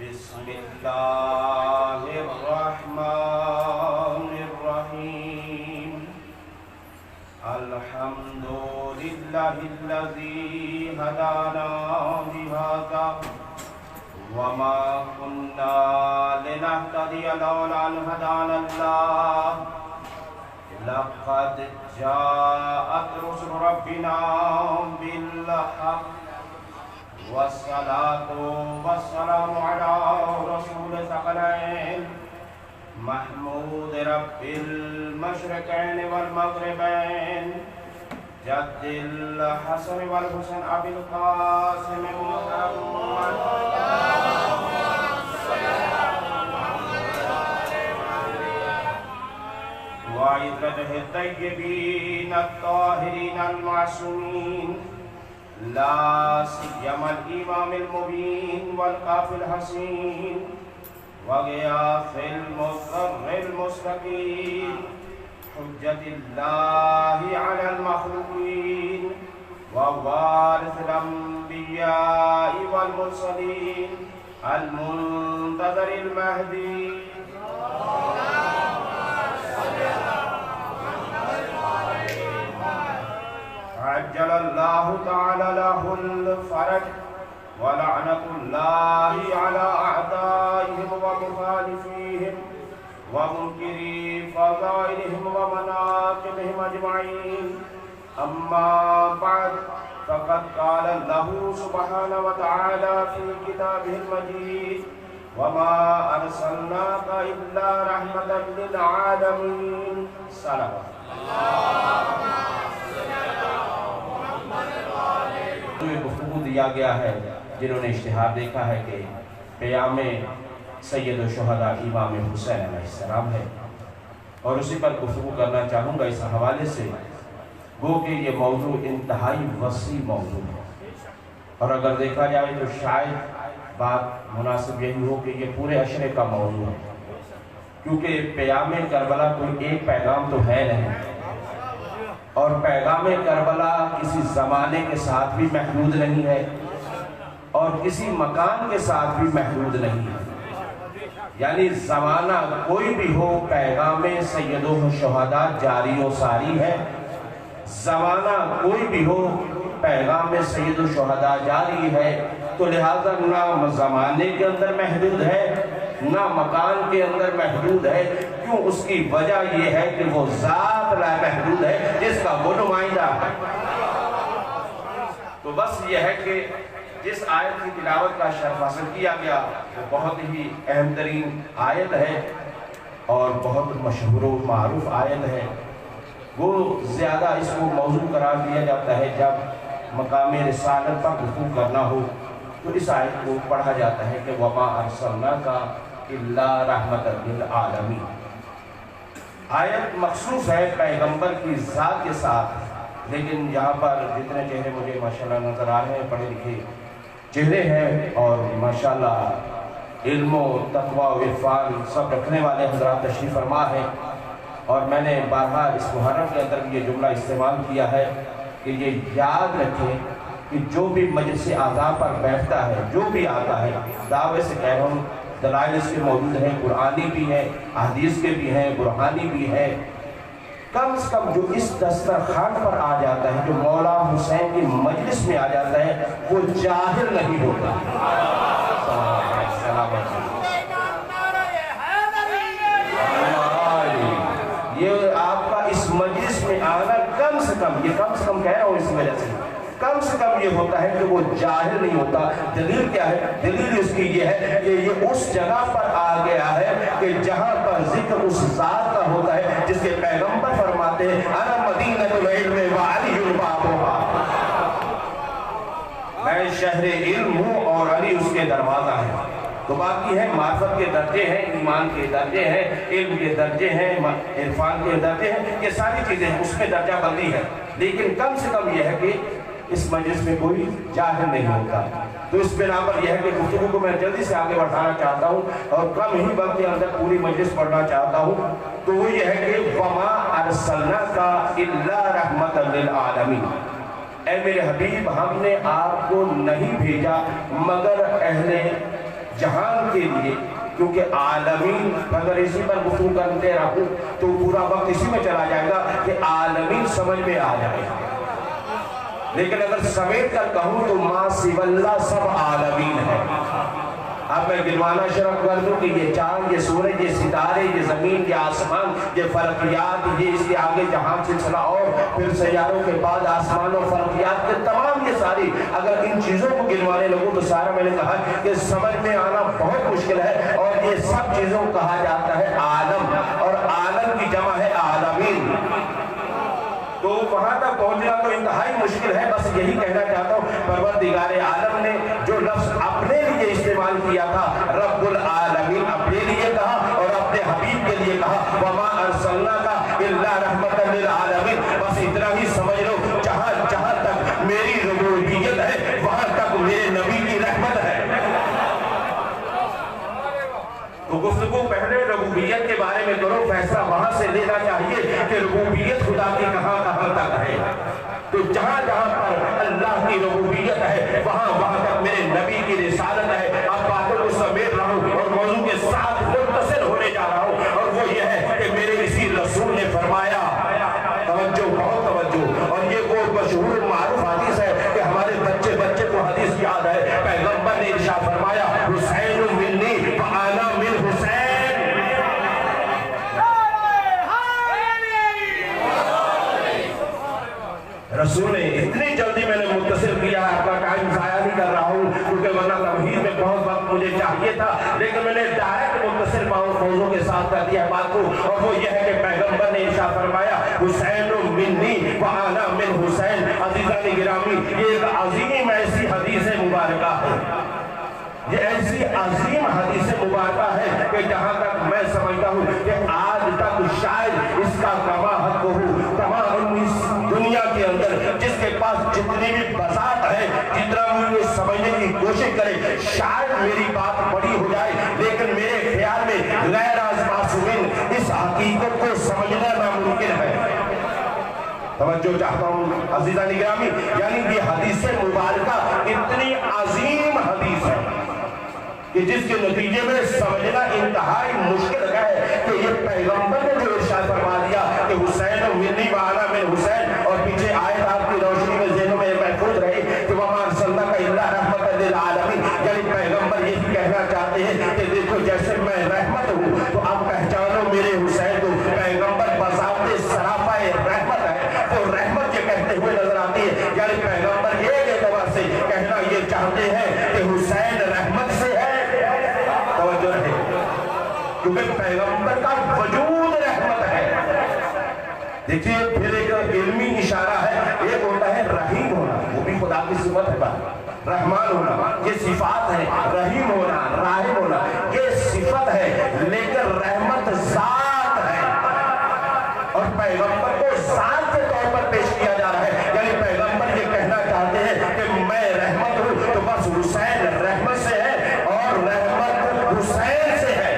بسم اللہ الرحمن الرحیم الحمد للہ الذی ہدانا لہذا وما كنا لنهتدي لولا أن هدانا الله لقد جاءت رسل ربنا بالحق والصلاة والسلام على رسول ثقلين محمود رب المشرقين والمغربين جد الحسن والحسن أبي القاسم محمد وعزته الطيبين الطاهرين المعصومين لا سيما الإمام المبين والقافي الحسين وغياث المضطر المستقيم حجة الله على المخلوقين ووارث الأنبياء والمرسلين المنتظر المهدي عجل الله تعالى له الفرج ولعنة الله على أعدائهم ومخالفيهم ومنكري فضائلهم ومناقبهم أجمعين أما بعد فقد قال الله سبحانه وتعالى في كتابه المجيد وما أرسلناك إلا رحمة للعالمين صلوات گفتگو دیا گیا ہے جنہوں نے اشتہار دیکھا ہے کہ قیام سید الشہداء امام حسین علیہ السلام ہے اور اسی پر گفتگو کرنا چاہوں گا اس حوالے سے گو کہ یہ موضوع انتہائی وسیع موضوع ہے اور اگر دیکھا جائے تو شاید بات مناسب یہی ہو کہ یہ پورے عشرے کا موضوع ہے کیونکہ قیام کربلا کوئی ایک پیغام تو ہے نہیں اور پیغام کربلا کسی زمانے کے ساتھ بھی محدود نہیں ہے اور کسی مکان کے ساتھ بھی محدود نہیں ہے یعنی زمانہ کوئی بھی ہو پیغام سید الشہداء جاری و ساری ہے زمانہ کوئی بھی ہو پیغام سید الشہداء جاری ہے تو لہذا نہ زمانے کے اندر محدود ہے نہ مکان کے اندر محدود ہے کیوں اس کی وجہ یہ ہے کہ وہ ذات لا محدود ہے جس کا وہ نمائندہ ہے تو بس یہ ہے کہ جس آیت کی تلاوت کا شرف حاصل کیا گیا وہ بہت ہی اہم ترین آیت ہے اور بہت مشہور و معروف آیت ہے وہ زیادہ اس کو موضوع قرار دیا جاتا ہے جب مقام رسالت پر گفتگو کرنا ہو تو اس آیت کو پڑھا جاتا ہے کہ وَمَا أَرْسَلْنَاكَ إِلَّا رَحْمَةً لِلْعَالَمِينَ آیت مخصوص ہے پیغمبر کی ذات کے ساتھ لیکن یہاں پر جتنے چہرے مجھے ماشاءاللہ نظر آ رہے ہیں پڑھے لکھے چہرے ہیں اور ماشاءاللہ علم و تقوی و عرفان سب رکھنے والے حضرات تشریف فرما ہیں اور میں نے بارہا اس محرم کے اندر یہ جملہ استعمال کیا ہے کہ یہ یاد رکھیں کہ جو بھی مجلس اعضاء پر بیٹھتا ہے جو بھی آتا ہے دعوے سے کہہ رہا ہوں دلائل اس کے موجود ہیں قرآنی بھی ہیں احادیث کے بھی ہیں برہانی بھی ہیں کم سے کم جو اس دسترخوان پر آ جاتا ہے جو مولا حسین کی مجلس میں آ جاتا ہے وہ جاہل نہیں ہوتا یہ آپ کا اس مجلس میں آنا کم سے کم کہہ رہا ہوں اس وجہ سے کم سے کم یہ ہوتا ہے کہ وہ جاہل نہیں ہوتا دلیل کیا ہے دلیل اس کی یہ ہے کہ یہ اس جگہ پر آ گیا ہے کہ جہاں پر ذکر اس ذات کا ہوتا ہے جس کے پیغمبر فرماتے ہیں انا مدینۃ العلم وعلی بابها میں شہر علم ہوں اور علی اس کے دروازہ ہے تو باقی ہے معرفت کے درجے ہیں ایمان کے درجے ہیں علم کے درجے ہیں عرفان کے درجے ہیں یہ ساری چیزیں اس میں درجہ بندی ہے لیکن کم سے کم یہ ہے کہ اس مجلس میں کوئی جاہل نہیں ہوتا تو اس بنا پر یہ ہے کہ گفتگو کو میں جلدی سے آگے بڑھانا چاہتا ہوں اور کم ہی وقت کے اندر پوری مجلس پڑھنا چاہتا ہوں تو وہ یہ ہے کہ وَمَا أَرْسَلْنَاكَ إِلَّا رَحْمَةً لِلْعَالَمِينَ اے میرے حبیب ہم نے آپ کو نہیں بھیجا مگر اہل جہان کے لیے، کیونکہ عالمین اگر اسی پر گفتگو کرتے رہوں تو پورا وقت اسی میں چلا جائے گا کہ عالمین سمجھ میں آ جائے گا، لیکن اگر سمیٹ کر کہوں تو ما سوی اللہ سب عالمین ہے۔ اب میں گنوانا شروع کر دوں کہ یہ چاند، یہ سورج، یہ ستارے، یہ زمین، یہ آسمان، یہ فلکیات، یہ اس کے آگے جہان سلسلہ اور پھر سیاروں کے بعد آسمان اور فلکیات کے تمام یہ ساری اگر ان چیزوں کو گنوانے لگوں تو سارا میں نے کہا کہ سمجھ میں آنا بہت مشکل ہے، اور یہ سب چیزوں کو کہا جاتا ہے عالم، اور عالم کی جمع ہے عالمین۔ تو وہاں تک پہنچنا تو انتہائی مشکل ہے۔ بس یہی کہنا چاہتا ہوں پروردگار عالم نے جو لفظ اپنے لیے استعمال کیا تھا، رب العالمین اپنے لیے کہا اور اپنے حبیب کے لیے کہا، وما ارسلناک الا رحمۃ للعالمین۔ بس اتنا ہی سمجھ لو، جہاں جہاں تک میری ربوبیت ہے وہاں تک میرے نبی کی رحمت ہے۔ تو گفتگو پہلے ربوبیت کے بارے میں کرو، فیصلہ وہاں سے لینا چاہیے کہ ربوبیت خدا کی کہاں کہاں تک ہے۔ تو جہاں جہاں پر اللہ کی ربوبیت ہے وہاں وہاں تک میرے نبی کی رسالت ہے۔ اب باتوں کو سمیٹ رہا ہوں اور موضوع کے ساتھ متصل ہونے جا رہا ہوں، اور وہ یہ ہے کہ میرے اسی رسول نے فرمایا، توجہ بہت توجہ، اور یہ وہ مشہور معروف حدیث ہے کہ ہمارے بچے بچے کو حدیث یاد ہے۔ پیغمبر نے ارشاد فرمایا، حسین منی وانا من حسین۔ رسول نے اتنی جلدی میں نے متصل کیا ہے، اپنا ٹائم ضائع نہیں کر رہا ہوں کیونکہ ورنہ تمہید میں بہت وقت مجھے چاہیے تھا، لیکن میں نے ڈائریکٹ متصل موضوع کے ساتھ کر دیا بات کو، اور وہ یہ ہے کہ پیغمبر نے ارشاد فرمایا، حسین منی وانا من حسین۔ عزیزان گرامی، یہ ایک عظیم ایسی حدیث مبارکہ ہے، یہ ایسی عظیم حدیث مبارکہ ہے کہ جہاں تک میں سمجھتا ہوں کہ آج تک شاید اس کا کما حق ہو تمام اس دنیا کے اندر جس کے پاس جتنی بھی بساط ہے، جتنا بھی سمجھنے کی کوشش کرے، شاید میری بات بڑی ہو جائے، لیکن میرے خیال میں غیر معصومین اس حقیقت کو سمجھنا ناممکن ہے۔ توجہ چاہتا ہوں عزیزان گرامی، یعنی یہ حدیث مبارکہ اتنی عظیم حدیث ہے کہ جس کے نتیجے میں سمجھنا انتہائی مشکل ہے کہ یہ پیغمبر نے جو ارشاد فرما دیا کہ حسین منی وانا من حسین، اور پیچھے آیت آپ کی روشنی میں ذہنوں میں محفوظ رہی کہ وما ارسلناک الا رحمۃ للعالمین، یعنی پیغمبر یہی کہنا چاہتے ہیں کہ دیکھو جیسے میں رحمت ہوں تو آپ پہچانو میرے حسین کو۔ پیغمبر بذات سراپا رحمت ہے، تو رحمت یہ کہتے ہوئے نظر آتی ہے، یعنی پیغمبر ایک اعتبار سے کہنا یہ چاہتے ہیں کہ حسین رحمت سے ہے۔ توجہ رہے، کیونکہ پیغمبر کا وجود رحمت ہے۔ دیکھیے پھر ایک علمی اشارہ ہے، ایک ہوتا ہے رحیم ہونا، وہ بھی خدا کی صفت ہے، بات رحمان ہونا یہ صفات ہے، رحیم ہونا راحم ہونا یہ صفت ہے، لیکن رحمت ذات ہے، اور پیغمبر کو ذات کے طور پر پیش کیا جا رہا ہے، یعنی پیغمبر یہ کہنا چاہتے ہیں کہ میں رحمت ہوں، تو بس حسین رحمت سے ہے اور رحمت حسین سے ہے۔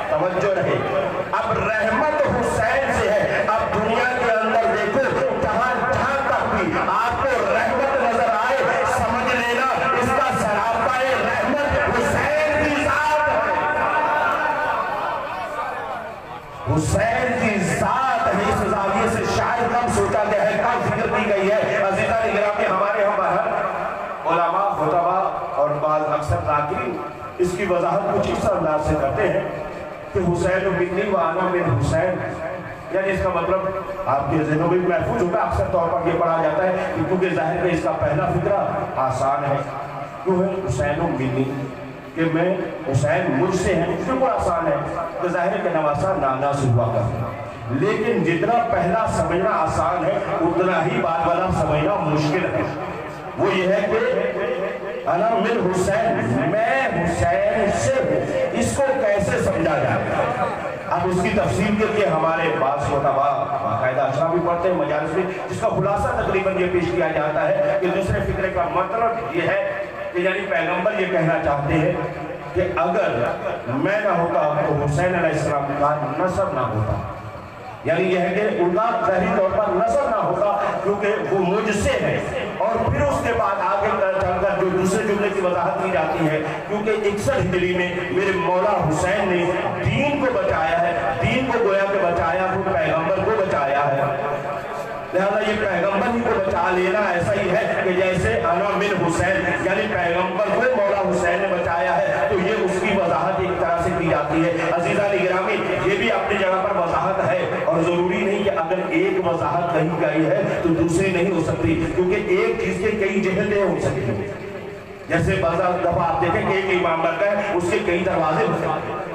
توجہ رہے، اب رحمت حسین سے ہے۔ اب دنیا کے اندر دیکھو جہاں جہاں تک بھی آپ کو رحمت نظر آئے، سمجھ لینا اس کا سراپا رحمت حسین کی ذات ہے، حسین کی ذات ہے۔ اس زاویے سے شاید کم سوچا گیا ہے، کم فکر کی گئی ہے۔ عزیزان گرامی، ہمارے علماء خطبہ اور بعض اکثر ذاکرین اس کی وضاحت کچھ اس انداز سے کرتے ہیں کہ حسین منی وانا من حسین، یعنی اس کا مطلب آپ کے ذہنوں میں محفوظ ہوگا، اکثر طور پر یہ پڑھا جاتا ہے کہ کیونکہ ظاہر ہے اس کا پہلا فکرہ آسان ہے، کیوں ہے حسین منی، کہ میں حسین مجھ سے ہے، بالکل آسان ہے، تو ظاہر ہے کہ نواسا نانا سے ہوا کرتا ہے، لیکن جتنا پہلا سمجھنا آسان ہے اتنا ہی بعد والا سمجھنا مشکل ہے۔ وہ یہ ہے کہ انا من حسین، میں حسین سے ہوں، اس کو کیسے سمجھا جائے؟ اب اس کی تفصیل کے لیے ہمارے بعض خطبہ باقاعدہ اشرا بھی پڑھتے ہیں مجالس میں، جس کا خلاصہ تقریباً یہ پیش کیا جاتا ہے کہ دوسرے فکرے کا مطلب یہ ہے کہ یعنی پیغمبر یہ کہنا چاہتے ہیں کہ اگر میں نہ ہوتا تو حسین علیہ السلام کا نسب نہ ہوتا، یعنی یہ ہے کہ ان کا ظاہری طور پر نسب نہ ہوگا کیونکہ وہ مجھ سے ہے، اور پھر اس کے بعد آگے چل کر جو دوسرے جملے مسئلے کی وضاحت کی جاتی ہے کیونکہ 61 ہجری میں میرے مولا حسین نے دین کو بچایا ہے، دین کو گویا کہ بچایا وہ پیغمبر کو بچایا ہے، لہذا یہ پیغمبر ہی کو بچا لینا ایسا ہی ہے کہ جیسے انا من حسین، یعنی پیغمبر کو مولا حسین نے بچایا ہے، تو یہ اس کی وضاحت ایک طرح سے کی جاتی ہے۔ عزیزان گرامی، یہ بھی اپنی جگہ پر وضاحت ہے، اور ضروری نہیں کہ اگر ایک وضاحت کہیں گئی ہے تو دوسری نہیں ہو سکتی، کیونکہ ایک چیز کے کئی جہتیں ہو سکتی ہیں۔ جیسے بعض دفعہ آپ دیکھیں کہ ایک امام بنتا ہے، اس کے کئی دروازے ہو سکتے ہیں،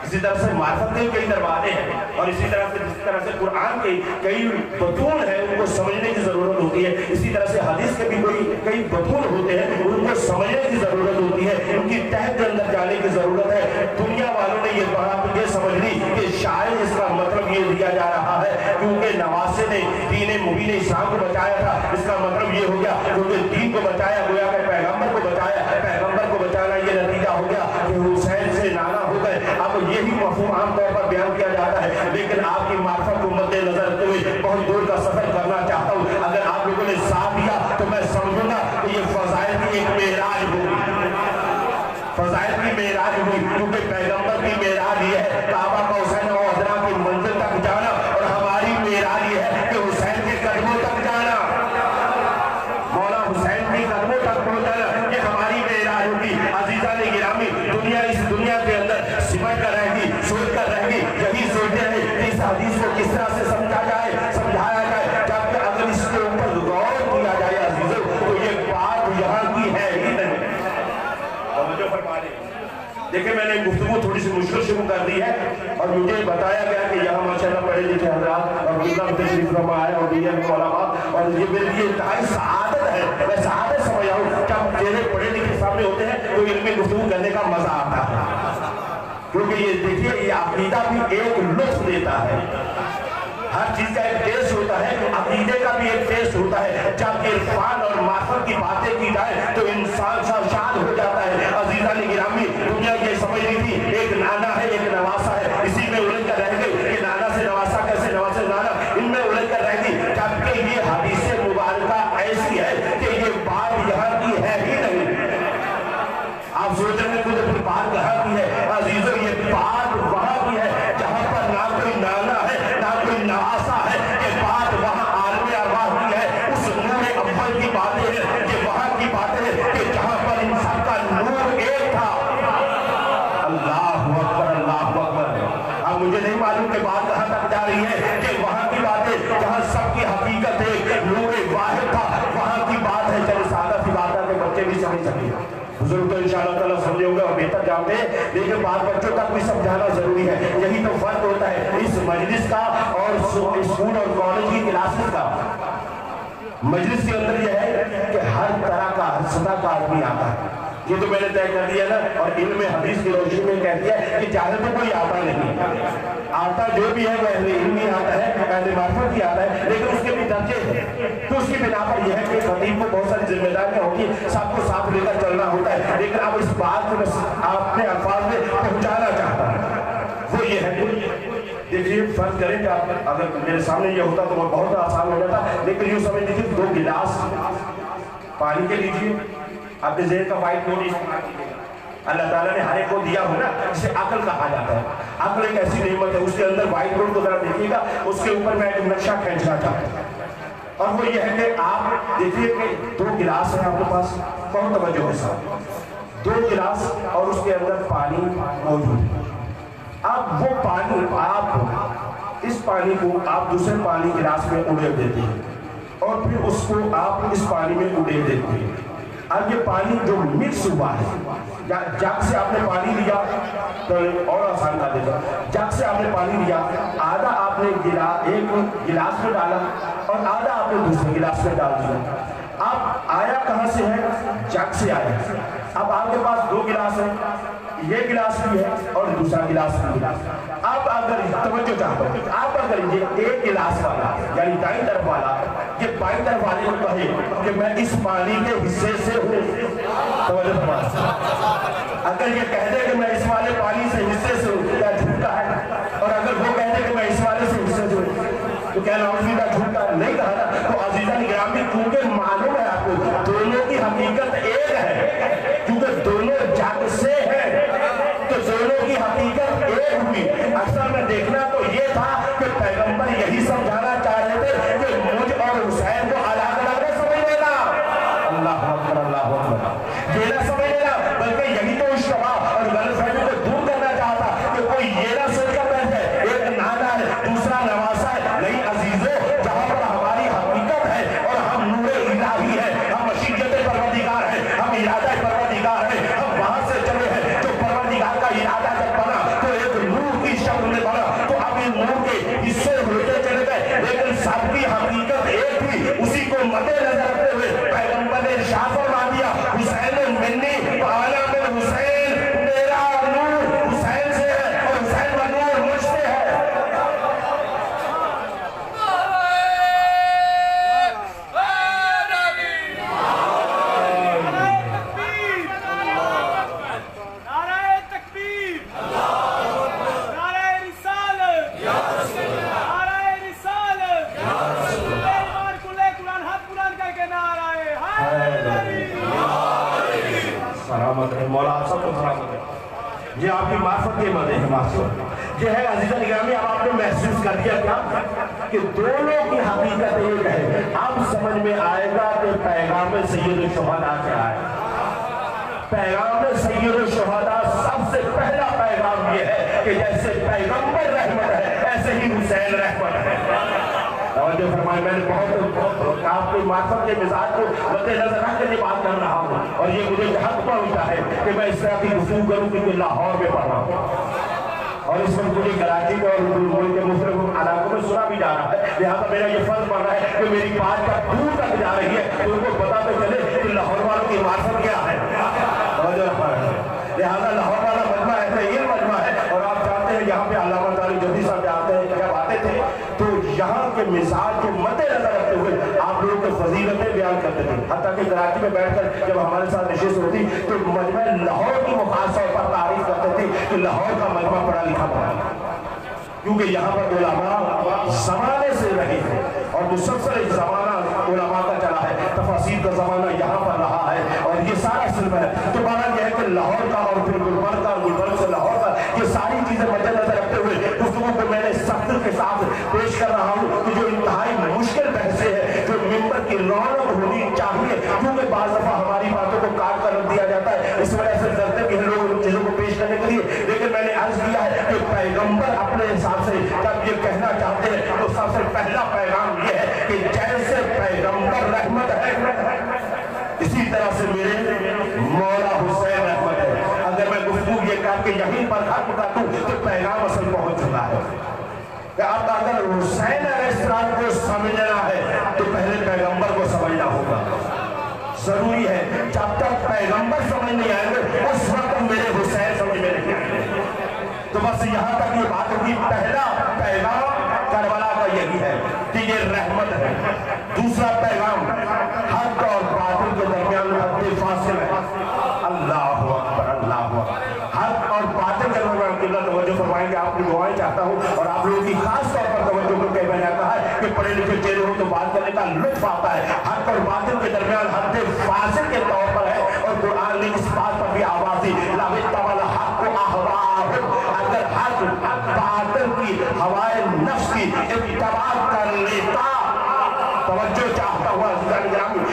اسی طرح سے معرفت کے کئی دروازے ہیں، اور اسی طرح سے جس طرح سے قرآن کے کئی بطون ہیں ان کو سمجھنے کی ضرورت ہوتی ہے، اسی طرح سے حدیث کے بھی کئی بطون ہوتے ہیں ان کو سمجھنے کی ضرورت ہوتی ہے، ان کی تہ کے اندر جانے کی ضرورت ہے۔ دنیا والوں نے یہ پڑھا تو یہ سمجھ لی کہ شاید اس کا مطلب یہ دیا جا رہا ہے کیونکہ نواسے نے دین مبین اسلام کو بچایا تھا، اس کا مطلب یہ ہو گیا کیونکہ دین کو بچایا گویا کہ پیغمبر کو بچایا، پیغمبر کو بچانا یہ نتیجہ ہو گیا کہ حسین سے نانا ہو گئے۔ اب یہی مفہوم عام طور پر بیان کیا جاتا ہے، لیکن آپ کی معرفت کو مد نظر رکھتے ہوئے بہت دور کا سفر کرنا چاہتا ہوں۔ اگر آپ لوگوں نے ساتھ دیا تو میں سمجھوں گا کہ یہ فضائل کی ایک معراج ہوگی، فضائل کی معراج ہوگی، کیونکہ پیغمبر کی معراج یہ ہے کعبہ کا حسین و ادنا کی منزل تک جانا، اور ہماری معراج یہ ہے کہ حسین کے قدموں تک جانا، مولا حسین کے قدموں تک پہنچانا، یہ ہماری معراج ہوگی۔ عزیزان گرامی، دنیا اس دنیا کے اندر سمٹ کر رہے گی، سوچ کر رہے گی، یہی سوچتے ہیں کہ اس حدیث کو کس طرح سے سمجھا جائے، سمجھایا جائے، جبکہ اگر اس کے اوپر غور کیا جائے عزیزوں تو یہ بات یہاں کی ہے ہی نہیں۔ توجہ فرما لیں۔ دیکھیں میں نے گفتگو تھوڑی سی مشکل شروع کر دی ہے، اور مجھے بتایا گیا کہ یہاں ماشاءاللہ پڑھے لکھے حضرات اور اللہ تشریف فرما ہے اور دیگر علماء، اور یہ میرے لیے انتہائی سعادت ہے، میں سعادت سمجھ رہا ہوں جب چہرے پڑھے لکھے سامنے ہوتے ہیں تو علمی گفتگو کرنے کا مزہ آتا ہے، کیونکہ یہ دیکھیے یہ عقیدہ بھی ایک لطف دیتا ہے، ہر چیز کا ایک ٹیسٹ ہوتا ہے، عقیدے کا بھی ایک ٹیسٹ ہوتا ہے، جب عرفان اور معرفت کی باتیں کی جائے تو انسان شاد ہو جاتا ہے۔ عزیزان گرامی، دنیا یہ سمجھ رہی تھی ایک نانا ہے ایک نواسا ہے، اسی میں الجھ کر رہ گئی کہ نانا سے نواسا کیسے، نواسا سے نانا، ان میں الجھ کر رہ گئی، جبکہ یہ حدیث مبارکہ ایسی ہے کہ یہ بات یہاں کی ہے ہی نہیں۔ آپ سوچ رہے ہیں کہ بات کہاں کی ہے؟ عزیزوں یہ بات وہاں کی ہے جہاں پر نہ کوئی نانا ہے نہ کوئی نواسا ہے، یہ بات وہاں عالم ارواح کی ہے، اس نور اول کی باتیں ہیں، یہ وہاں کی باتیں ہیں کہ جہاں پر ان سب کا نور ایک تھا۔ اللہ اکبر، اللہ اکبر۔ اب مجھے نہیں معلوم کہ بات کہاں تک جا رہی ہے، کہ وہاں کی باتیں جہاں سب کی حقیقت ایک نور واحد تھا، وہاں کی بات ہے۔ چلے سادہ سی بات ہے کہ بچے بھی سمجھ سکیں، بزرگ تو انشاءاللہ تعالیٰ سمجھے ہوں گے اور بہتر جانتے ہیں، لیکن بات بچوں تک بھی سمجھانا ضروری ہے۔ یہی تو فرق ہوتا ہے اس مجلس کا اور اسکول اور کالج کی کلاسز کا۔ مجلس کے اندر یہ ہے کہ ہر طرح کا ہر سطح کا آدمی آتا ہے، یہ تو میں نے طے کر دیا نا، اور علم حدیث کی روشنی میں کہہ دیا کہ جاہل تو کوئی آتا نہیں، آتا جو بھی ہے وہ اہل علم ہی آتا ہے، اہل معرفت ہی آتا ہے، لیکن اس کے بھی درجے ہیں، تو اس کی بنا پر یہ ہے کہ خطیب کو بہت ساری ذمہ داریاں ہوتی ہیں، سب کو ساتھ لے کر چلنا ہوتا ہے، لیکن اب اس بات کو آپ نے الفاظ میں پہنچانا چاہتا ہے، وہ یہ ہے۔ دیکھیے فرض کریں کہ اگر میرے سامنے یہ ہوتا تو وہ بہت آسان ہو جاتا، لیکن یوں سمجھ لیجیے 2 گلاس پانی کے لیجیے، اپنے ذہن کا وائٹ بورڈ استعمال کیجیے گا، اللہ تعالیٰ نے ہر ایک کو دیا ہو نا، جسے عقل کہا جاتا ہے، عقل ایک ایسی نعمت ہے، اس کے اندر وائٹ بورڈ کو ذرا دیکھیے گا، اس کے اوپر میں ایک نقشہ کھینچنا چاہتا ہوں، اور وہ یہ ہے کہ آپ دیکھیے کہ 2 گلاس ہیں آپ کے پاس، بہت توجہ ہے صاحب، 2 گلاس اور اس کے اندر پانی موجود ہے۔ اب وہ پانی آپ اس پانی کو آپ دوسرے پانی گلاس میں اڑیل دیتے ہیں، اور پھر اس کو آپ اس پانی میں اڑیل دیتے ہیں۔ اب یہ پانی جو مکس ہوا ہے، جگ سے آپ نے پانی لیا تو اور آسان کر دیتا، جگ سے آپ نے پانی لیا، آدھا آپ نے ایک گلاس میں ڈالا اور آدھا آپ نے دوسرے گلاس میں ڈال دیا۔ اب آیا کہاں سے ہے؟ جگ سے آیا۔ اب آپ کے پاس 2 گلاس ہیں، یہ گلاس بھی ہے اور دوسرا گلاس بھی ہے۔ اب اگر توجہ چاہتا ہوں، آپ اگر یہ ایک گلاس والا یعنی دائیں طرف والا یہ بائیں طرف والے کو کہے کہ میں اس پانی کے حصے سے ہوں، توجہ فرمائیں، اگر یہ کہہ دے کہ میں اس والے پانی سے حصے سے ہوں، کیا جھوٹا ہے؟ اور اگر وہ کہہ دے کہ میں اس والے سے حصے سے ہوں تو کیا نعوذ باللہ جھوٹا نہیں کہا نا؟ تو عزیزان گرامی کیونکہ معلوم ہے آپ کو دونوں کی حقیقت ایک ہے، अकबर। ये ना समझ लेना, बल्कि यही तो इश्तबा और गलतफहमी को दूर करना चाहता कि कोई ये ना सोचकर बैठ जाए एक नाना है दूसरा नवासा है। नहीं अजीजों, जहां पर हमारी हकीकत है और हम नूरे इलाही है, हम मशीयत परवरदिगार है, हम इरादा परवरदिगार है, हम वहां से चले हैं। जो परवरदिगार का इरादा जब बना तो एक नूर की शक्ल में बना, तो अब इन नूर के हिस्से होते चले गए, लेकिन सबकी हकीकत एक थी। उसी को मद्देनजर रखते हुए पैगंबर ने इरशाद फरमा दिया, हुसैन मिन्नी व अना मिन हुसैन, मेरा नूर हुसैन से है और हुसैन का नूर मुझसे है। सलामत है मौला, आप सबको सलामत है। ये आपकी मार्फत के मदे है मार्फत। ये है अजीज़ निगरानी, अब आपने महसूस कर दिया क्या कि दोनों की हकीकत एक है। अब समझ में आएगा कि पैगाम सैयद शुहदा क्या है। पैगाम सैयद शुहदा सबसे पहला पैगाम ये है कि जैसे पैगंबर रहमत है ऐसे ही हुसैन रहमत है। और जो फरमाए, मैंने बहुत आपके मार्फत के मिजाज को मद्देनजर रख कर बात कर रहा हूँ, और ये मुझे हक पहुंचता है कि मैं इस तरह की गुफ्तगू करूँ क्योंकि लाहौर में पढ़ रहा हूँ और इस वक्त मुझे कराची में और मुल्क के मुख्तलिफ इलाकों में सुना भी जा रहा है। लिहाजा मेरा ये फर्ज पड़ रहा है कि मेरी बात का दूर तक जा रही है तो उनको पता तो चले कि लाहौर वालों की मार्फत क्या है। लिहाजा लाहौर वाला मजमा ऐसा ये मजमा है, और आप जानते हैं यहाँ पे अल्लामा तालिब जदी साहब जब आते थे तो यहाँ के मिजाज के मद्देनजर रखते हुए आप लोगों को फजीलतें बयान करते थे। हत्ता कि कराची में बैठकर जब हमारे साथ नशिस्त होती तो मजमा लाहौर की मुखास तौर पर तारीफ करते थे कि लाहौर का मजमा पढ़ा लिखा पड़ा, क्योंकि यहाँ पर उलमा ज़माने से रहे हैं और मुसलसल ज़माना उलमा का चला है, तफसीर का ज़माना यहाँ पर रहा है और ये सारा सिलसिला है। तो बहरहाल यह है कि लाहौर का और फिर गुलबर्ग का, गुलबर्ग से लाहौर का, ये सारी चीज़ें मद्देनजर रखते हुए गुफ्तगू को मैंने सख्त के साथ पेश कर रहा हूँ कि जो इंतहाई मुश्किल बहसें है, जो मिंबर की रौनक होनी चाहिए, क्योंकि बाज़ दफ़ा हमारी बातों को काट कर रख दिया जाता है, इस वजह से डरते भी हैं लोग उन चीज़ों को पेश करने के लिए। लेकिन मैंने अर्ज किया है कि पैगंबर अपने हिसाब से जब ये कहना चाहते हैं तो सबसे पहला पैगाम ये है कि जैसे पैगंबर रहमत है इसी तरह से मेरे मौला हुसैन रहमत है। अगर मैं गुफ्तगू ये करके यहीं पर खत्म कर दूं तो पैगाम असल पहुंच चुका है। अब अगर हुसैन अलैहिस्सलाम को समझना है तो पहले पैगंबर को समझना होगा, जरूरी है। जब तक पैगंबर समझ नहीं आएंगे उस वक्त मेरे हुसैन समझ में नहीं आएंगे। तो बस यहाँ तक ये बात होगी, पहला पैगाम करबला का यही है कि ये रहमत है। दूसरा पैगाम हक और बातिल के दरमियान फासिल है। अल्लाह अकबर, अल्लाह अकबर। हक और बातिल के दरमियान कितना तवज्जो फरमाएंगे, आपकी दुआएं चाहता हूँ और आप लोगों की खास तौर पर तवज्जो करके मैंने कहा है कि पढ़े लिखे चेहरे हो तो बात करने का लुत्फ आता है। हक और बातिल के दरमियान हद फासिल के तौर पर है और कुरान ने इस बात पर भी आवाज दी, अगर हक बातिल की हवाए नफ्स की इत्तबा कर लेता, तवज्जो चाहता हुआ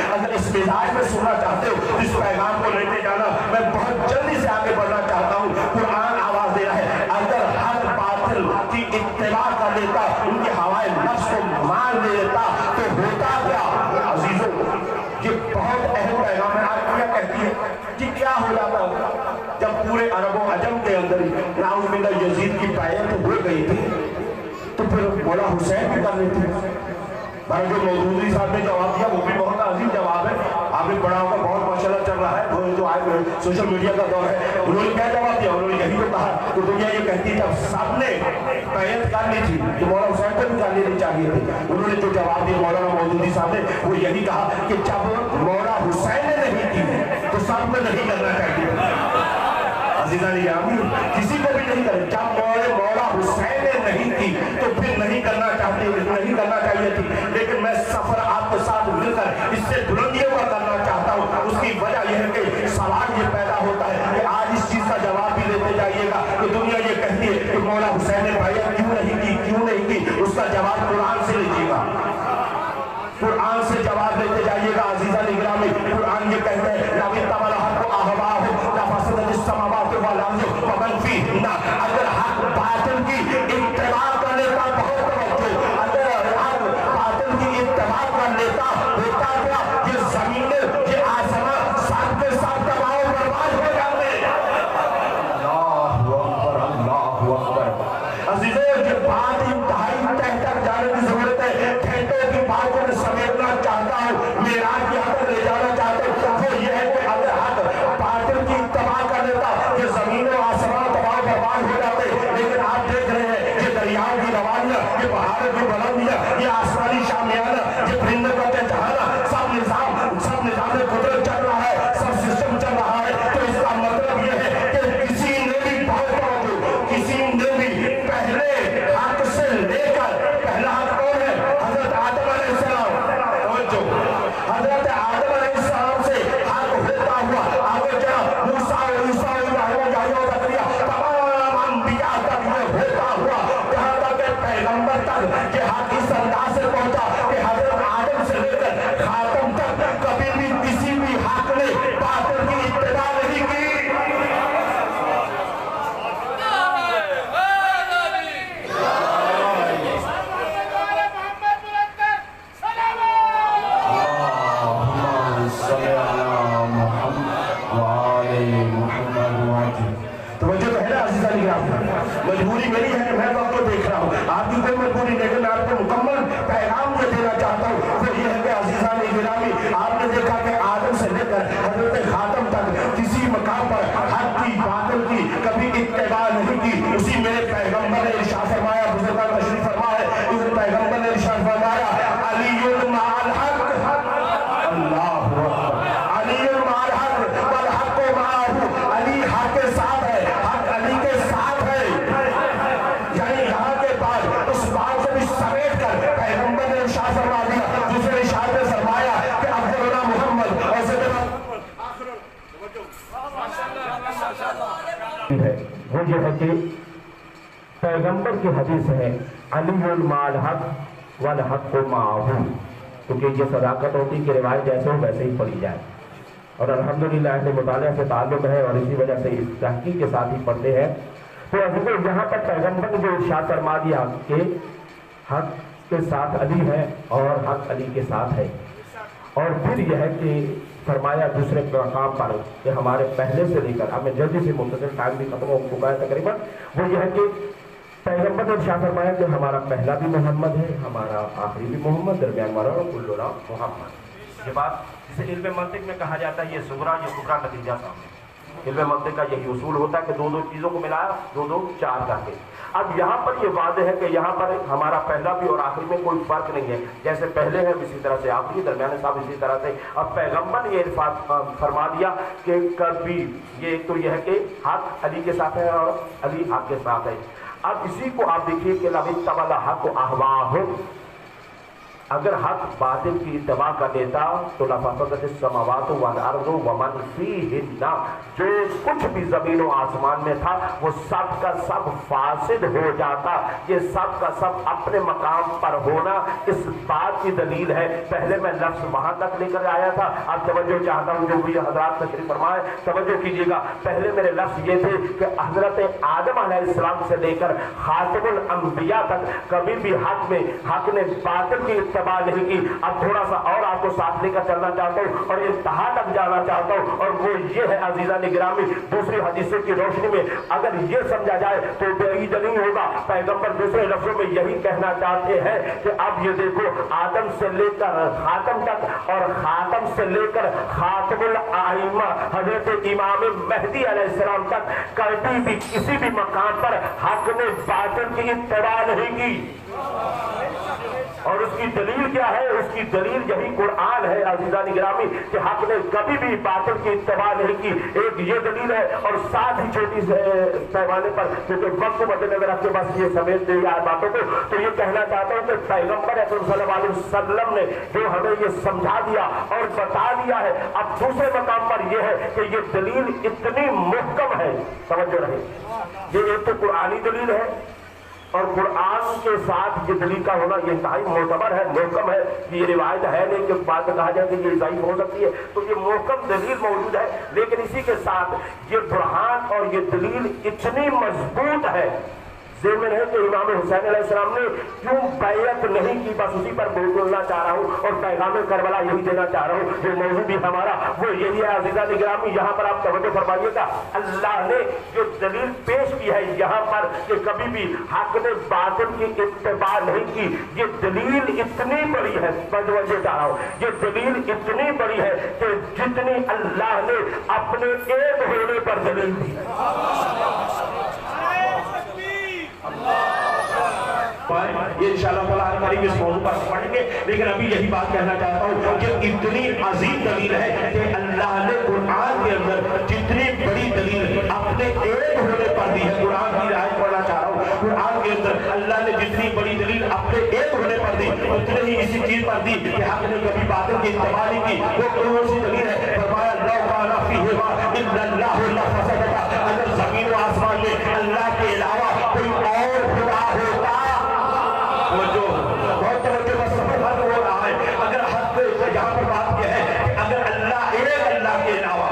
अगर इस मिजाज में सुनना चाहते हो इस पैगाम को लेते जाना, मैं बहुत जल्दी से आगे बढ़ना चाहता हूँ। कुरान आवाज दे रहा है, अगर हक बातिल की इत्तबा कर लेता, उनकी हवाए नफ्स को मान लेता तो होता क्या। अजीजों, ये बहुत अहम पैगाम है। आज क्या कहती है कि क्या हो जाता जब पूरे अरबों अजम के अंदर नाउज़ुबिल्लाह यजीद की बैत हो गई थी तो फिर मौला हुसैन भी कर लेते हैं। भाई जो मौदूदी साहब ने जवाब दिया वो भी बहुत अजीब जवाब है, आपने पढ़ा होगा, बहुत माशाल्लाह चल रहा है, वो जो आज सोशल मीडिया का दौर है। उन्होंने क्या जवाब दिया, उन्होंने यही तो कहा कि दुनिया ये कहती जब सबने बैत कर ली थी तो मौला हुसैन को भी कर लेनी चाहिए थी। उन्होंने जो जवाब दिया मौलाना मौदूदी साहब ने वो यही कहा कि जब मौला हुसैन ने नहीं की तो सबको नहीं करना चाहिए। अजीज़ान गिरामी, किसी को भी नहीं करे। जब मौला हुसैन ने नहीं की तो फिर नहीं करना चाहिए थी। लेकिन मैं सफर आपके साथ मिलकर इससे बुलंदियों का करना चाहता हूँ। उसकी वजह यह है कि सवाल ये पैदा होता है कि आज इस चीज का जवाब भी देते जाइएगा कि दुनिया ये कहती है कि मौला हुसैन ने बैत क्यों नहीं की, उसका जवाब कुरान से लीजिएगा, कुरान से जवाब देते जाइएगा। अजीज़ान गिरामी, कुरान ये कहते हैं मजबूरी मेरी है कि मैं तो आपको देख रहा हूँ, आपकी कोई मजबूरी नहीं, लेकिन मैं आपको मुकम्मल पैगाम ये देना चाहता हूँ, वो ये है कि अज़ीज़ान गिरामी, आपने देखा कि आदम से लेकर हज़रत खातम तक किसी मकाम पर हक की बातिल की कभी इत्तिबा नहीं की। उसी मेरे पैगम्बर ने इरशाद फरमाया, बुज़ुर्गान तशरीफ फरमा है, उस पैगम्बर ने इरशाद फरमाया अलीयुल मअल हक, अल्लाहु अकबर, अलीयुल मअल हक वल हक़्क़ु मअहू, अली हक के साथ है, हक अली के साथ है। यानी यहाँ के बाद उस बात से भी समेट कर पैगम्बर ने इरशाद फरमा दिया, दूसरे इरशाद में फरमाया कि अफ़ज़लुना मुहम्मद और सैयदुना है। वो ये है कि पैगंबर की हदीस है अलीयुल मअल हक वल हक़्क़ु मअहू, क्योंकि ये सदाकत होती कि रिवायत जैसे हो वैसे ही पढ़ी जाए, और अल्हम्दुलिल्लाह अहले मुतालिया से ताल्लुक़ है और इसी वजह से इस तहक़ीक़ के साथ ही पढ़ते हैं। तो अज़ीज़ों, यहाँ पर पैगंबर ने जो इरशाद फरमा दिया कि हक के साथ अली है और हक अली के साथ है, और फिर यह है कि फरमाया दूसरे मकाम पर कि हमारे पहले से लेकर, हमें जल्दी से मुख्तसर टाइम भी खत्म हो चुका है तकरीबन, वो यह है कि पैगंबर ने इरशाद फरमाया कि हमारा पहला भी मोहम्मद है, हमारा आखिरी भी मोहम्मद, दरमियान वाला और कुल्लुना मोहम्मद। ये बात जिसे इल्म मंतिक में कहा जाता है, ये सुगरा ये कुबरा नतीजा सामने। इल्म मंतिक का यही उसूल होता है कि दो दो चीज़ों को मिलाया, दो दो चार करके। अब यहाँ पर ये वादे है कि यहाँ पर हमारा पहला भी और आखिरी में कोई फर्क नहीं है, जैसे पहले है इसी तरह से आखिरी, दरमियान साहब इसी तरह से। अब पैगंबर ने ये फरमा दिया कि कभी ये तो यह है कि हक अली के साथ है और अली हक के साथ है। अब इसी को आप देखिए कि लबित्तबल हक अहवाहुम, अगर हक बातिल की इत्तिबा कर लेता तो लफसदतिस समावातु वल अर्दु व मन फीहिन्ना, जो कुछ भी ज़मीन व आसमान में था वो सब का सब फासिद हो जाता। ये सब का सब अपने मकाम पर होना इस बात की दलील है। पहले मैं लफ्ज़ वहाँ तक लेकर आया था, अब तवज्जो चाहता हूँ जो भी हज़रात तशरीफ़ फरमाए तवज्जो कीजिएगा। पहले मेरे लफ्ज़ ये थे कि हज़रत आदम अलैहिस्सलाम से लेकर खातिमुल अंबिया तक कभी भी हक ने बातिल की नहीं की। अब थोड़ा सा और आपको साथ लेकर चलना चाहता हूँ और इंतहा तक जाना चाहता हूँ, और वो ये है अज़ीज़ान गिरामी, दूसरी हदीसों की रोशनी में अगर ये समझा जाए तो बेईद नहीं होगा। पैगंबर दूसरे लफ्ज़ों में यही कहना चाहते हैं कि अब ये देखो, आदम से लेकर खातम तक और खातम से लेकर खातमुल आइम्मा हज़रत इमाम मेहदी अलैहिस्सलाम तक कभी भी किसी भी मकाम पर हक ने बातिल की इत्तिबा नहीं की। और उसकी दलील क्या है? उसकी दलील यही कुरान है अज़ीज़ान गिरामी कि हक ने कभी भी बातिल की इत्तिबा नहीं की। एक ये दलील है, और साथ ही छोटी से पैमाने पर, क्योंकि वक्त मद्देनजर आपके पास ये समेट दे बातों को, तो ये कहना चाहता हूँ कि पैगंबर सल्लल्लाहु अलैहि वसल्लम ने जो हमें ये समझा दिया और बता दिया है, अब दूसरे मकाम पर यह है कि ये दलील इतनी मुहकम है, समझ रहे, ये एक तो कुरानी दलील है और कुरान के साथ ये दलील का होना ये इंतहाई मोतबर है, मोहकम है। ये रिवायत है नहीं कि बाद में कहा जाए कि ये ज़ईफ़ हो सकती है, तो ये मोहकम दलील मौजूद है। लेकिन इसी के साथ ये बुरहान और ये दलील इतनी मजबूत है, ज़ेमन है कि इमाम हुसैन अलैहिस्सलाम ने क्यों बैयत नहीं की, बस उसी पर बोलना चाह रहा हूँ और पैगाम करबला यही देना चाह रहा हूँ। जो मौजूद भी हमारा वो यही है अज़ीज़ान गिरामी। यहाँ पर आप तवज्जो फरमाइएगा, अल्लाह ने जो दलील पेश की है यहाँ पर कि कभी भी हक ने बातिल की इत्तिबा नहीं की, ये दलील इतनी बड़ी है, तवज्जो चाह रहा हूँ, ये दलील इतनी बड़ी है कि जितनी अल्लाह ने अपने एक होने पर दलील दी। ये इंशाअल्लाह ताला करीब इस मौजू पर पढ़ेंगे, लेकिन अभी यही बात कहना चाहता हूँ कि इतनी अजीम दलील है कि अल्लाह ने कुरान के अंदर जितनी बड़ी दलील अपने एक होने पर दी है। कुरान की आयत पढ़ना चाह रहा हूँ, कुरान के अंदर अल्लाह ने जितनी बड़ी दलील अपने एक होने पर दी, उतने ही इसी चीज पर दी कि हक ने कभी बातिल की इत्तिबा नहीं की। वो कौन सी दलील है? फरमाया लौ काना फीहिमा इल्लल्लाहु लफसदता, अगर ज़मीन व आसमान में अल्लाह के अलावा कोई और खुदा होता, जो बहुत हद हो रहा है, अगर हद यहाँ पर बात यह है कि अगर अल्लाह एक अल्लाह के अलावा,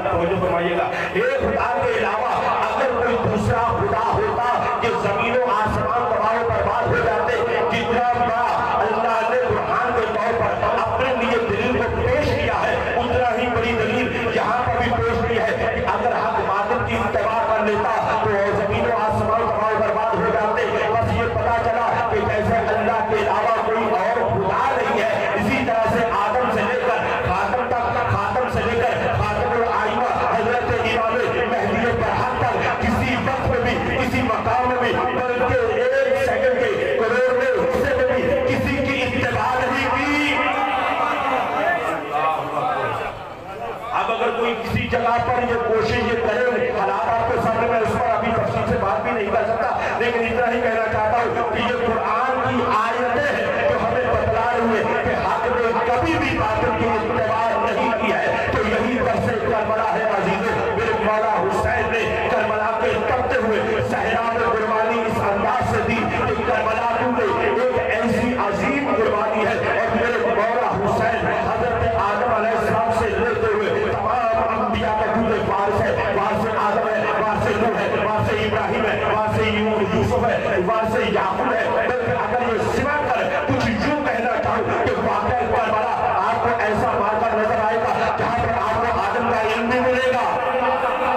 तवज्जो फरमाइएगा, एक खुदा के अलावा अगर कोई दूसरा खुदा होता कि जमीनों आसमान तबाह बर्बाद हो जाते। जितना बड़ा अल्लाह ने कुरान के तौर पर अपने लिए दलील को पेश किया है, उतना ही बड़ी दलील यहाँ पर भी पेश की है कि अगर हक बातिल की इत्तिबा कर लेता तो जमीनों आसमान तबाह बर्बाद अगर कोई किसी जगह पर ये कोशिश ये करे, हालात आपके सामने, मैं उस पर अभी तफसील से बात भी नहीं कर सकता, लेकिन इतना ही कहना चाहता हूँ कि ये कुरान की आयतें हैं जो हमें बतला रही है कि हक ने कभी भी बातिल की इत्तबा नहीं की है। तो यही दर्स करबला है अजीजों। मेरे मौला हुसैन ने करबला के तपते हुए सहरा में कुर्बानी इस अंदाज से दी कि करबला में एक ऐसी अजीम कुर्बानी है। और मेरे मौला हुसैन हजरत आदम अलैहिस्सलाम से लेते हुए तमाम अंबिया का दूध वारिस है, वहां से आदम है, वहां से नूह है, वहां से इब्राहिम है, वहां से यूसुफ है, वहां से याकूब है। अगर ये सिवा कर कुछ यूं कहना चाहूं कि वाकई करबला आपको ऐसा मार्कर नजर आएगा जहां पर आपको आदम का इल्म भी मिलेगा।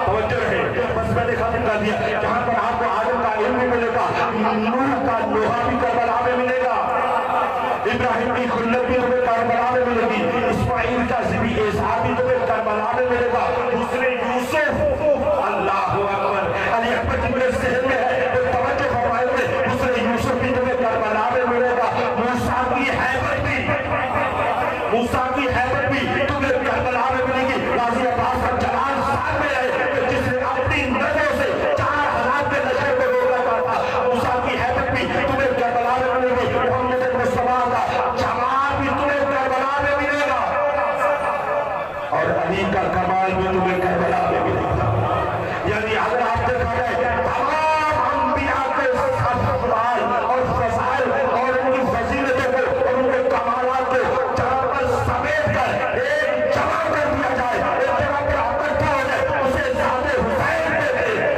तवज्जो है, बस मैंने खत्म कर दिया। जहां पर आपको आदम का इल्म भी मिलेगा, नूह का लोहा भी करबला में मिलेगा, इब्राहिम की खुल्लत भी तुम्हें करबला में मिलेगी, इस्माइल का ज़िबी इसहाक भी तुम्हें करबला में मिलेगा, दूसरे यूसुफ, अल्लाह अकबर, अली अकबर जी मेरे ज़हन में है तो तवज्जो फरमाइए, दूसरे यूसुफ भी तुम्हें करबला में मिलेगा। मूसा की हैबत भी तुम्हें करबला में मिलेगी। गाज़ी अब्बास का जलाल साथ में है जिसने अपनी नजरों से 4000 के नशे को रोका था। मूसा की हैबत भी तुम्हें करबला में मिलेगी। मोहम्मद मुस्तफा का जमाल भी तुम्हें करबला में मिलेगा और अली का कमाल भी तुम्हें करबला में मिलेगा। यानी अगर आप देखा जाए तमाम अंबिया के अफ़ज़ाल और फ़ज़ाइल और उनकी फजीलतों को और उनके कमालात को जहाँ पर समेट कर एक जमा कर दिया जाए, एक जगह पर इकट्ठा हो जाए, उसे ज़ाते हुसैन कहते हैं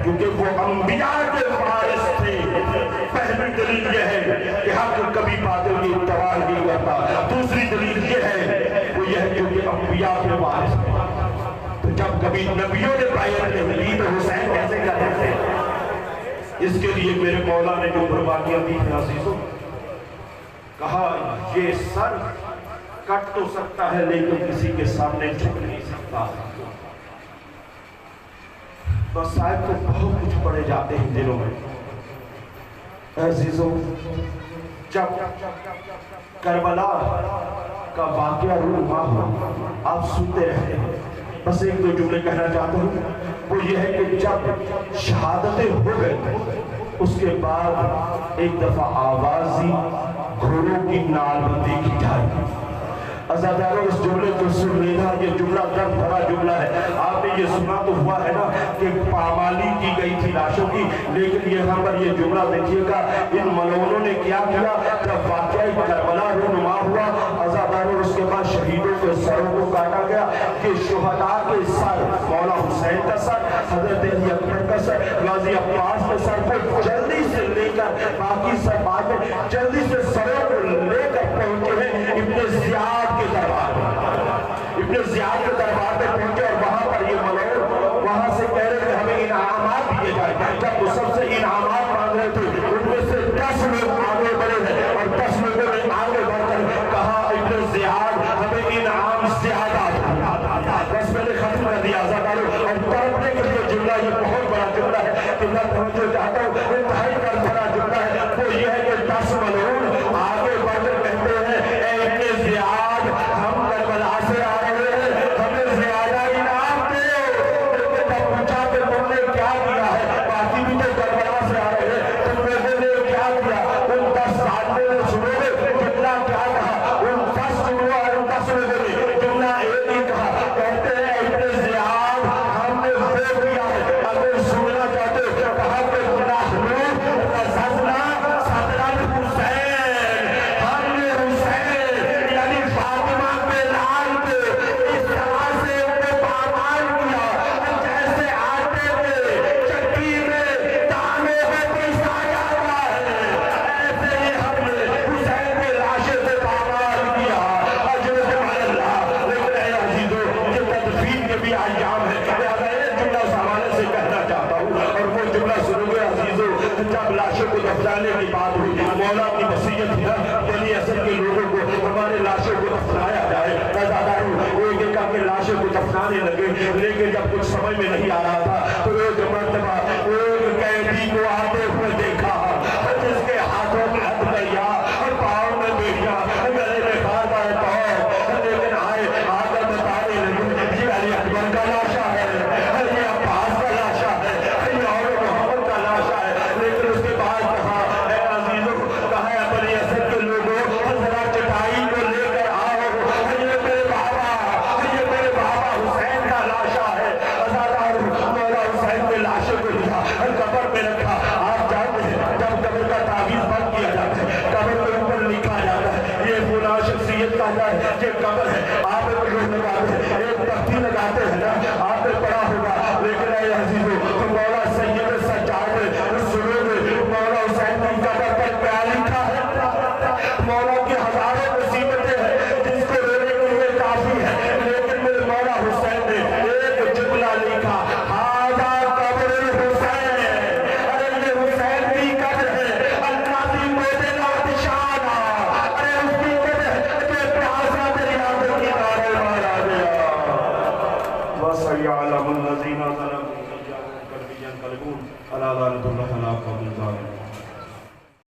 क्योंकि वो अंबिया के वारिस थे। पहली दलील ये है कि हक कभी बातिल की इत्तबा नहीं करता। दूसरी दलील ये है वो ये है क्योंकि अंबिया के वारिस थे। तो जब कभी नबियों ने बायत नहीं ली तो हुसैन कैसे करते थे? इसके लिए मेरे मौला ने जो कुर्बानियां दी हैं अजीजों, कहा ये सर कट तो सकता है लेकिन किसी के सामने झुक नहीं सकता। मसाइब तो बहुत कुछ पड़े जाते हैं दिलों में अजीजों। जब करबला का वाकया रूनुमा हुआ आप सुनते रहते हैं, बस एक दो जुमले कहना चाहता हूँ। वो ये है कि जब शहादतें हो गए उसके बाद एक दफा आवाज़ घोड़ों की नालबंदी की जाए। अज़ादारों इस जुमले को सुन लेना, ये जुमला दर्द भरा जुमला है। आपने ये सुना तो हुआ है ना कि पामाली की गई थी लाशों की, लेकिन यहाँ पर ये जुमला देखिएगा इन मलौनों ने क्या किया। जब वाक़या करबला रूनुमा हुआ अज़ादारों, उसके बाद शहीदों के सरों को काटा गया कि शुहदा के सर, मौला हुसैन का सर, हज़रत अली अकबर का सर, गाज़ी अब्बास के सर को जल्दी से लेकर बाकी सब बाद में जल्दी से सरों को लेकर पहुंचे हैं इब्ने ज़ियाद के दरबार में। इब्ने ज़ियाद के दरबार में पहुंचे और वहां पर ये मलौन वहां से कह रहे थे हमें इनामात दिए जाए। जब वो सबसे इनामात मांग रहे थे उनमें से 10 लोग आगे बढ़े हैं और 10 लोगों ने आगे बढ़कर कहा इब्ने ज़ियाद हमें इनाम ज़्यादा। बस मैंने खत्म कर दिया आज़ादारों। और तड़पने के लिए जुमला ये बहुत बड़ा जुमला है कि मैं समझो चाहता हूँ, इंतहाई कर बड़ा जुमला है। वो ये है कि 10 मलऊन आगे बढ़कर कहते हैं ए इब्ने ज़ियाद हम करबला से आ रहे हैं, हमें ज़्यादा इनाम दो। जब पूछा कि तुमने क्या किया है, बाकी भी तो करबला से आ रहे हैं, तुम लोगों ने क्या किया? उन 10 आदमी ने सुनोगे जुमला क्या कहा? उन 10 सुनो और उन 10 लोगों ने जुमला एक ही कहा। कहते हैं इब्ने ज़ियाद हमने वो किया है, अगर सुनना चाहते हो कहा कि जब लाशों को दफनाने की बात हुई, मौला की वसीयत थी ना बनी असद के लोगों को हमारे लाशों को दफनाया जाए। एक के लाशों को दफनाने लगे, लेकिन जब कुछ समझ में नहीं आ रहा था तो एक मरतबा एक कैदी को आते हुए देखा जिसके हाथों में हथकड़ियां और पाँव में बेड़ियां, गले में बार-बार पाँव, लेकिन आए आकर बताया الذين ظلموا إياهم كالبيان كالبون ألا لعنة الله على القوم الظالمين